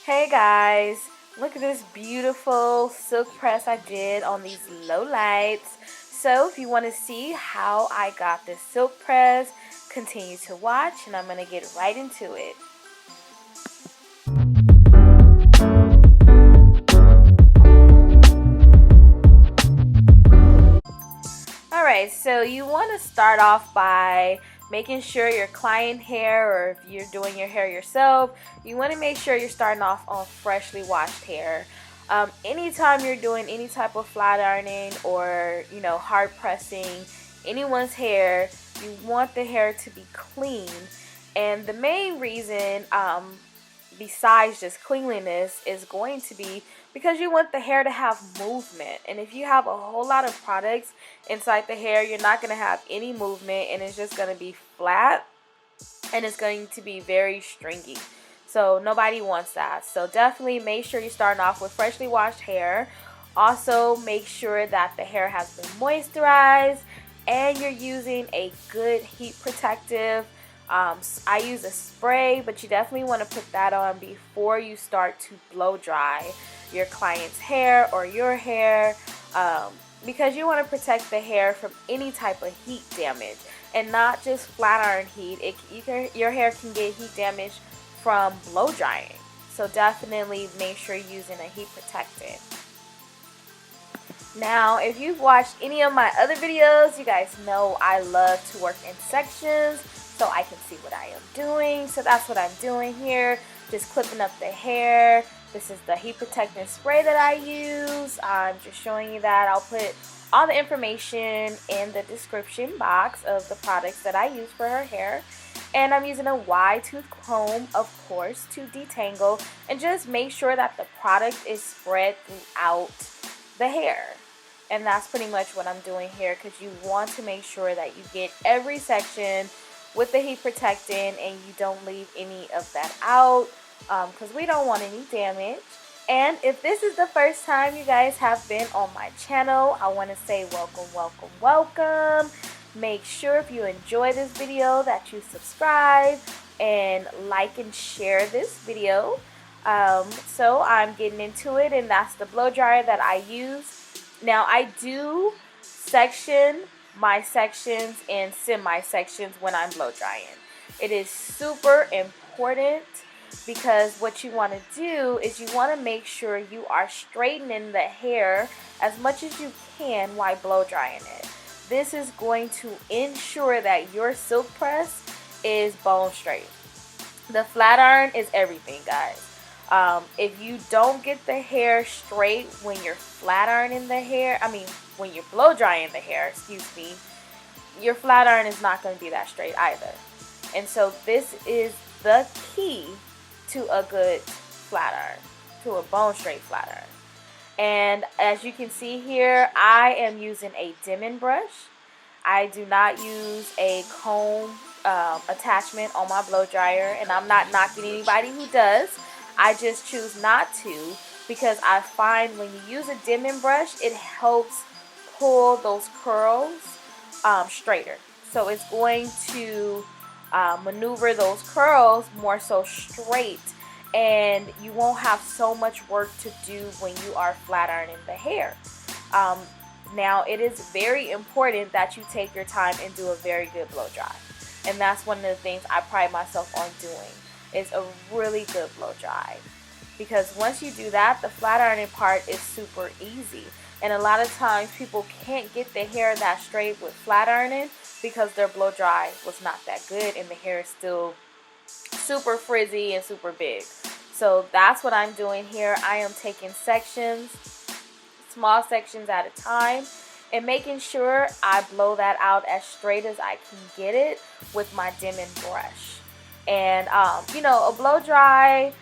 Hey guys, look at this beautiful silk press I did on these Lowlights. So if you want to see how I got this silk press, continue to watch and I'm going to get right into it. Alright, so you want to start off by making sure your client hair, or if you're doing your hair yourself, you want to make sure you're starting off on freshly washed hair. Anytime you're doing any type of flat ironing or hard pressing anyone's hair, you want the hair to be clean. And the main reason besides just cleanliness is going to be because you want the hair to have movement. And if you have a whole lot of products inside the hair, you're not going to have any movement and it's just going to be flat and it's going to be very stringy. So nobody wants that. So definitely make sure you're starting off with freshly washed hair. Also make sure that the hair has been moisturized and you're using a good heat protective. I use a spray, but you definitely want to put that on before you start to blow dry your client's hair or your hair, because you want to protect the hair from any type of heat damage, and not just flat iron heat. Your hair can get heat damage from blow drying. So definitely make sure you're using a heat protectant. Now, if you've watched any of my other videos, you guys know I love to work in sections so I can see what I am doing. So that's what I'm doing here, just clipping up the hair. This is the heat protectant spray that I use. I'm just showing you that. I'll put all the information in the description box of the products that I use for her hair. And I'm using a wide tooth comb, of course, to detangle and just make sure that the product is spread throughout the hair. And that's pretty much what I'm doing here, because you want to make sure that you get every section with the heat protectant and you don't leave any of that out, because we don't want any damage. And if this is the first time you guys have been on my channel, I want to say welcome. Make sure if you enjoy this video that you subscribe and like and share this video. So I'm getting into it, and that's the blow dryer that I use. Now I do section my sections and semi-sections when I'm blow drying. It is super important, because what you want to do is you want to make sure you are straightening the hair as much as you can while blow drying it. This is going to ensure that your silk press is bone straight. The flat iron is everything, guys. If you don't get the hair straight when you're flat ironing the hair, when you're blow drying the hair, your flat iron is not going to be that straight either. And so this is the key to a good flat iron, to a bone straight flat iron. And as you can see here, I am using a dimming brush. I do not use a comb attachment on my blow dryer, and I'm not knocking anybody who does. I just choose not to, because I find when you use a dimming brush, it helps pull those curls straighter. So it's going to maneuver those curls more so straight, and you won't have so much work to do when you are flat ironing the hair. Now, it is very important that you take your time and do a very good blow dry. And that's one of the things I pride myself on doing, is a really good blow dry. Because once you do that, the flat ironing part is super easy. And a lot of times people can't get the hair that straight with flat ironing because their blow dry was not that good and the hair is still super frizzy and super big. So that's what I'm doing here. I am taking sections, small sections at a time, and making sure I blow that out as straight as I can get it with my dimming brush. And a blow dry,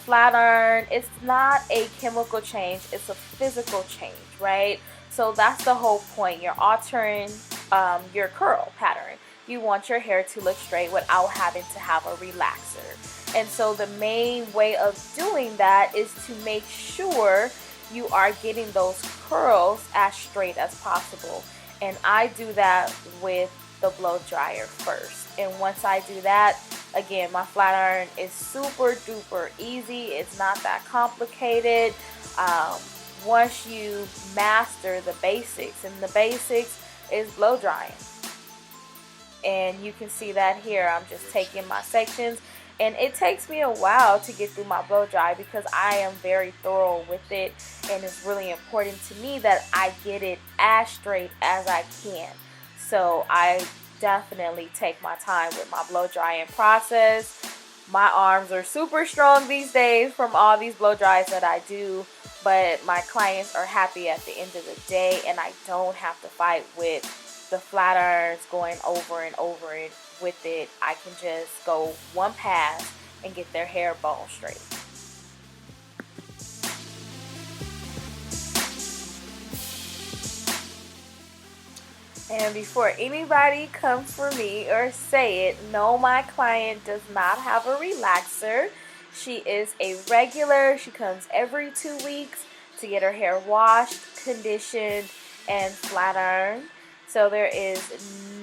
flat iron, it's not a chemical change, it's a physical change, right? So that's the whole point. You're altering your curl pattern. You want your hair to look straight without having to have a relaxer. And so the main way of doing that is to make sure you are getting those curls as straight as possible. And I do that with the blow dryer first. And once I do that, Again, my flat iron is super duper easy. It's not that complicated. Once you master the basics, and the basics is blow drying. And you can see that here. I'm just taking my sections, and it takes me a while to get through my blow dry because I am very thorough with it, and it's really important to me that I get it as straight as I can. So I definitely take my time with my blow drying process. My arms are super strong these days from all these blow dries that I do, but my clients are happy at the end of the day, and I don't have to fight with the flat irons going over and over it with it. I can just go one pass and get their hair bone straight. And before anybody comes for me or say it, no, my client does not have a relaxer. She is a regular. She comes every 2 weeks to get her hair washed, conditioned, and flat ironed. So there is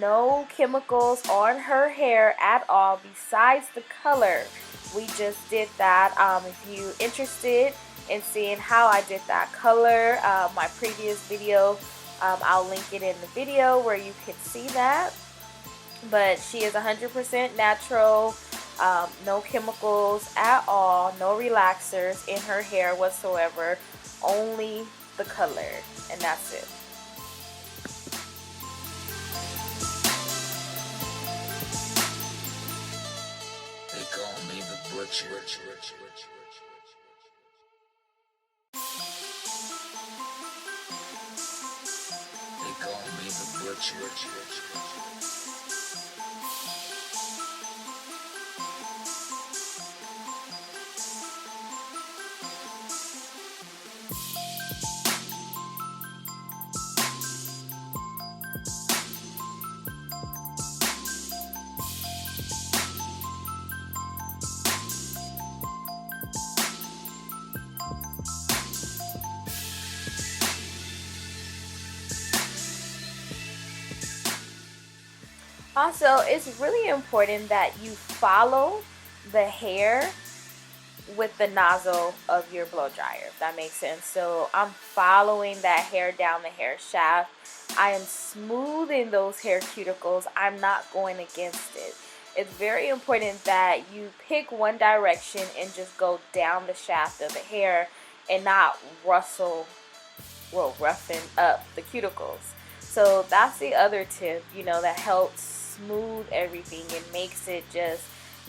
no chemicals on her hair at all besides the color. We just did that. If you're interested in seeing how I did that color, my previous video, I'll link it in the video where you can see that. But she is 100% natural, no chemicals at all, no relaxers in her hair whatsoever, only the color, and that's it. They call me the butcher. They call me the butcher. Also, it's really important that you follow the hair with the nozzle of your blow dryer, if that makes sense. So I'm following that hair down the hair shaft. I am smoothing those hair cuticles. I'm not going against it. It's very important that you pick one direction and just go down the shaft of the hair and not roughen up the cuticles. So that's the other tip, that helps smooth everything and makes it just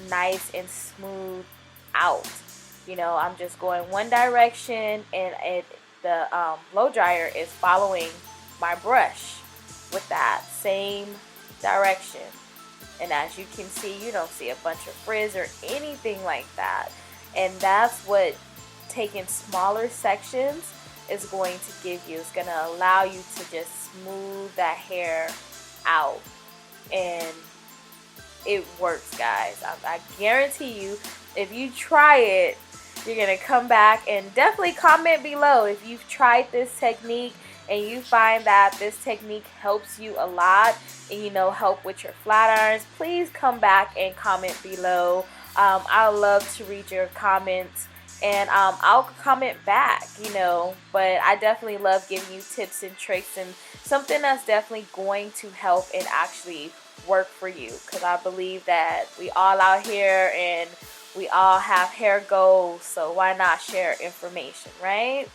nice and smooth out. I'm just going one direction, and the blow dryer is following my brush with that same direction. And as you can see, you don't see a bunch of frizz or anything like that. And that's what taking smaller sections is going to give you. It's going to allow you to just smooth that hair out. And it works, guys. I guarantee you, if you try it, you're going to come back, and definitely comment below if you've tried this technique and you find that this technique helps you a lot and help with your flat irons. Please come back and comment below. I love to read your comments, and I'll comment back, but I definitely love giving you tips and tricks and something that's definitely going to help and actually work for you, because I believe that we all out here and we all have hair goals, so why not share information, right?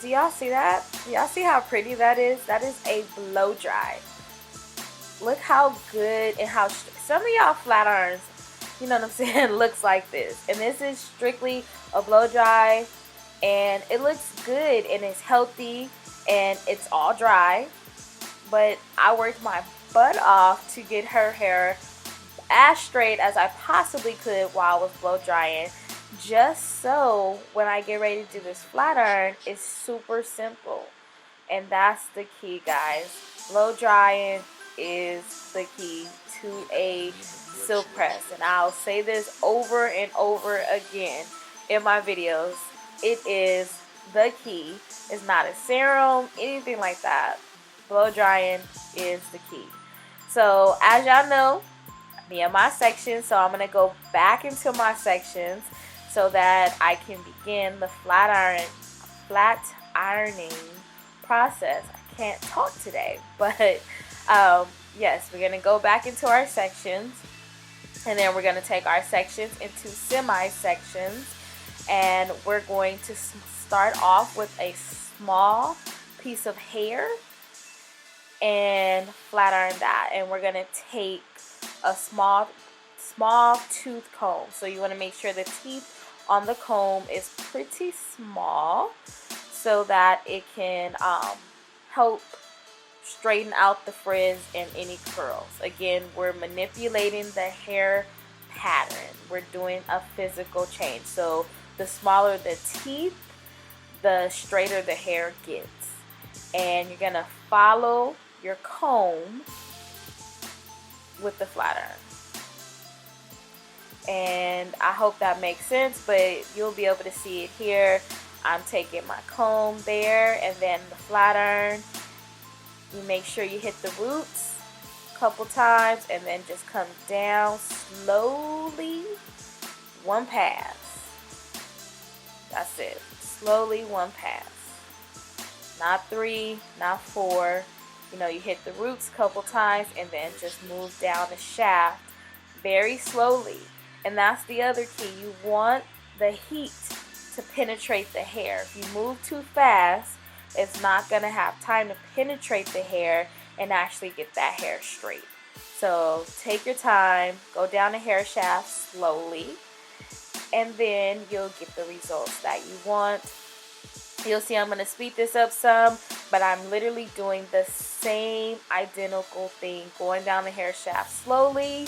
Do y'all see that? Do y'all see how pretty that is? That is a blow dry. Look how good and how some of y'all flat irons, you know what I'm saying, looks like this. And this is strictly a blow dry, and it looks good and it's healthy and it's all dry. but I worked my butt off to get her hair as straight as I possibly could while I was blow drying, just so when I get ready to do this flat iron, it's super simple. And that's the key, guys. Blow drying is the key to a silk press, and I'll say this over and over again in my videos. It is the key. It's not a serum, anything like that. Blow drying is the key. So as y'all know, me and my sections, so I'm going to go back into my sections so that I can begin the flat ironing process. I can't talk today, but yes, we're going to go back into our sections, and then we're going to take our sections into semi-sections, and we're going to start off with a small piece of hair and flat iron that, and we're going to take a small tooth comb. So you want to make sure the teeth on the comb is pretty small so that it can help straighten out the frizz and any curls. Again, we're manipulating the hair pattern. We're doing a physical change. So the smaller the teeth, the straighter the hair gets. And you're going to follow your comb with the flat iron. And I hope that makes sense, but you'll be able to see it here. I'm taking my comb there, and then the flat iron. You make sure you hit the roots a couple times, and then just come down slowly, one pass. That's it. Slowly, one pass. Not 3, not 4. You know, you hit the roots a couple times and then just move down the shaft very slowly. And that's the other key. You want the heat to penetrate the hair. If you move too fast, it's not going to have time to penetrate the hair and actually get that hair straight. So take your time, go down the hair shaft slowly, and then you'll get the results that you want. You'll see I'm going to speed this up some, but I'm literally doing the same identical thing, going down the hair shaft slowly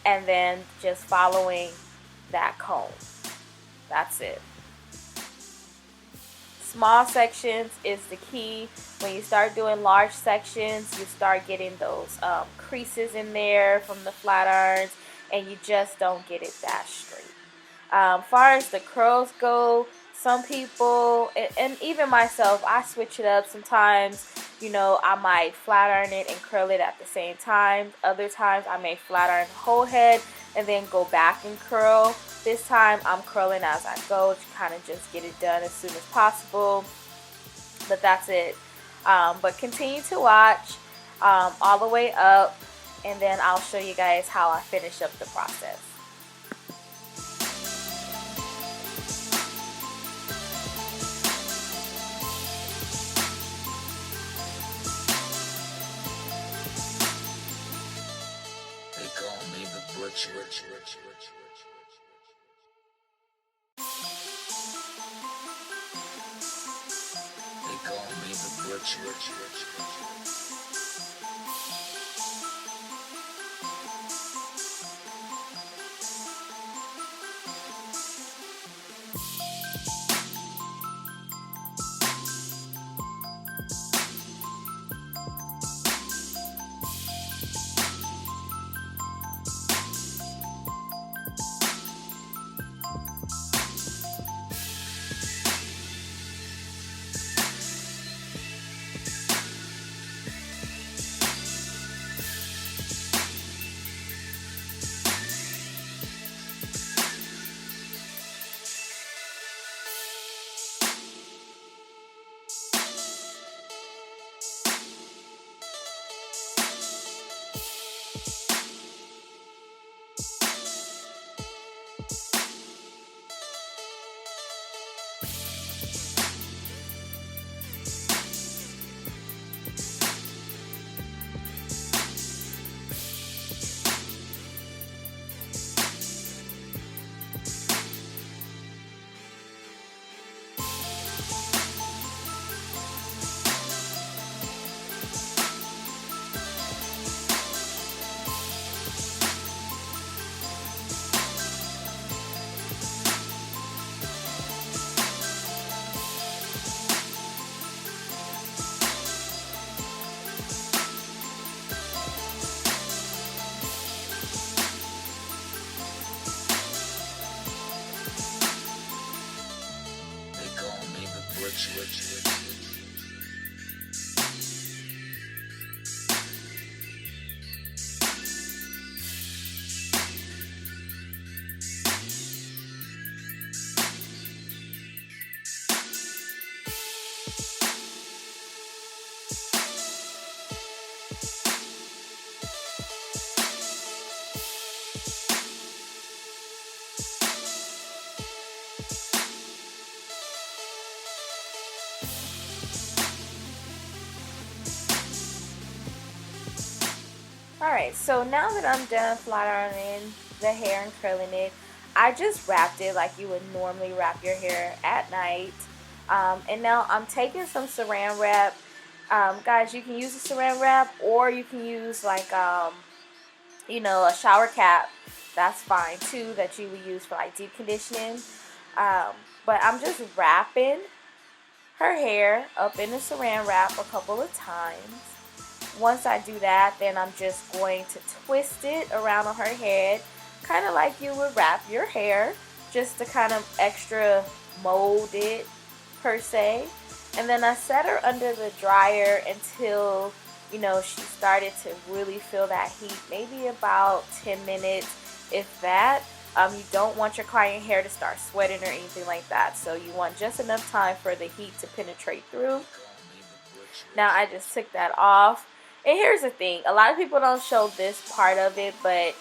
and then just following that comb. That's it. Small sections is the key. When you start doing large sections, you start getting those creases in there from the flat irons, and you just don't get it that straight. Far as the curls go, some people, and even myself, I switch it up. Sometimes, you know, I might flat iron it and curl it at the same time. Other times I may flat iron the whole head and then go back and curl. This time I'm curling as I go to kind of just get it done as soon as possible. But that's it. But continue to watch all the way up, and then I'll show you guys how I finish up the process. They call me the butcher. They call me the butcher. Alright, so now that I'm done flat ironing the hair and curling it, I just wrapped it like you would normally wrap your hair at night. And now I'm taking some saran wrap. Guys, you can use a saran wrap, or you can use like a shower cap. That's fine too, that you would use for like deep conditioning. But I'm just wrapping her hair up in the saran wrap a couple of times. Once I do that, then I'm just going to twist it around on her head, kind of like you would wrap your hair, just to kind of extra mold it per se. And then I set her under the dryer until, she started to really feel that heat, maybe about 10 minutes, if that. You don't want your client hair to start sweating or anything like that, so you want just enough time for the heat to penetrate through. Now I just took that off. And here's the thing, a lot of people don't show this part of it, but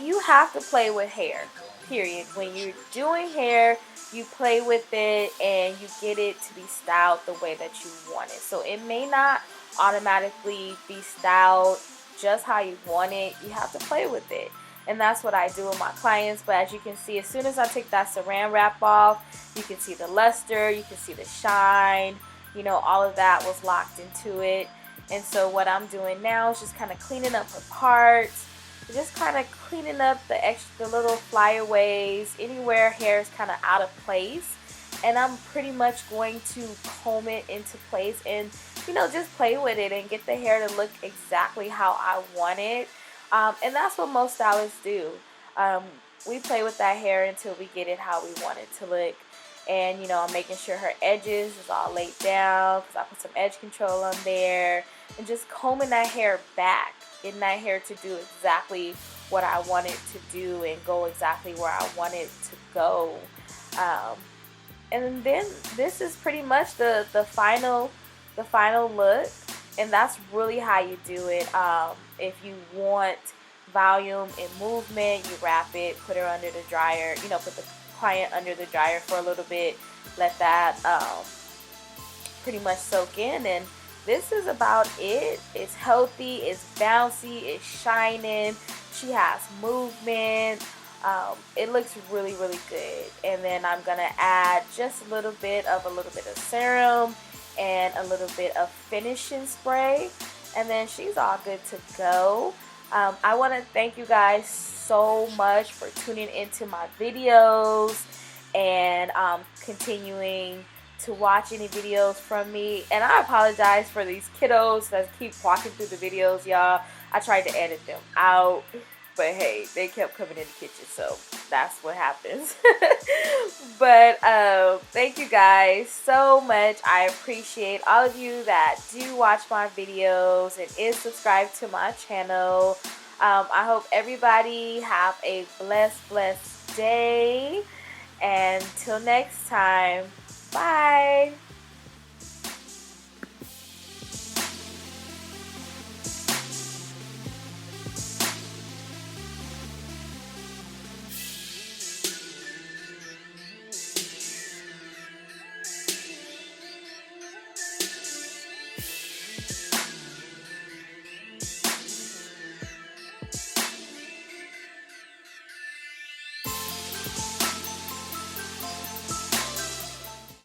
you have to play with hair, period. When you're doing hair, you play with it and you get it to be styled the way that you want it. So it may not automatically be styled just how you want it. You have to play with it. And that's what I do with my clients. But as you can see, as soon as I take that saran wrap off, you can see the luster, you can see the shine, all of that was locked into it. And so what I'm doing now is just kind of cleaning up her parts, just kind of cleaning up the little flyaways, anywhere hair is kind of out of place. And I'm pretty much going to comb it into place and, just play with it and get the hair to look exactly how I want it. And that's what most stylists do. We play with that hair until we get it how we want it to look. And, I'm making sure her edges is all laid down because I put some edge control on there. And just combing that hair back, getting that hair to do exactly what I want it to do and go exactly where I want it to go. And then this is pretty much the final look. And that's really how you do it. If you want volume and movement, you wrap it, put her under the dryer, put the client under the dryer for a little bit, let that pretty much soak in, and this is about it. It's healthy, it's bouncy, it's shining, she has movement. It looks really, really good. And then I'm gonna add just a little bit of serum and a little bit of finishing spray, and then she's all good to go. I want to thank you guys so much for tuning into my videos and continuing to watch any videos from me. And I apologize for these kiddos that keep walking through the videos, y'all. I tried to edit them out, but hey, they kept coming in the kitchen, so that's what happens. But thank you guys so much. I appreciate all of you that do watch my videos and is subscribed to my channel. I hope everybody have a blessed day. And till next time, bye.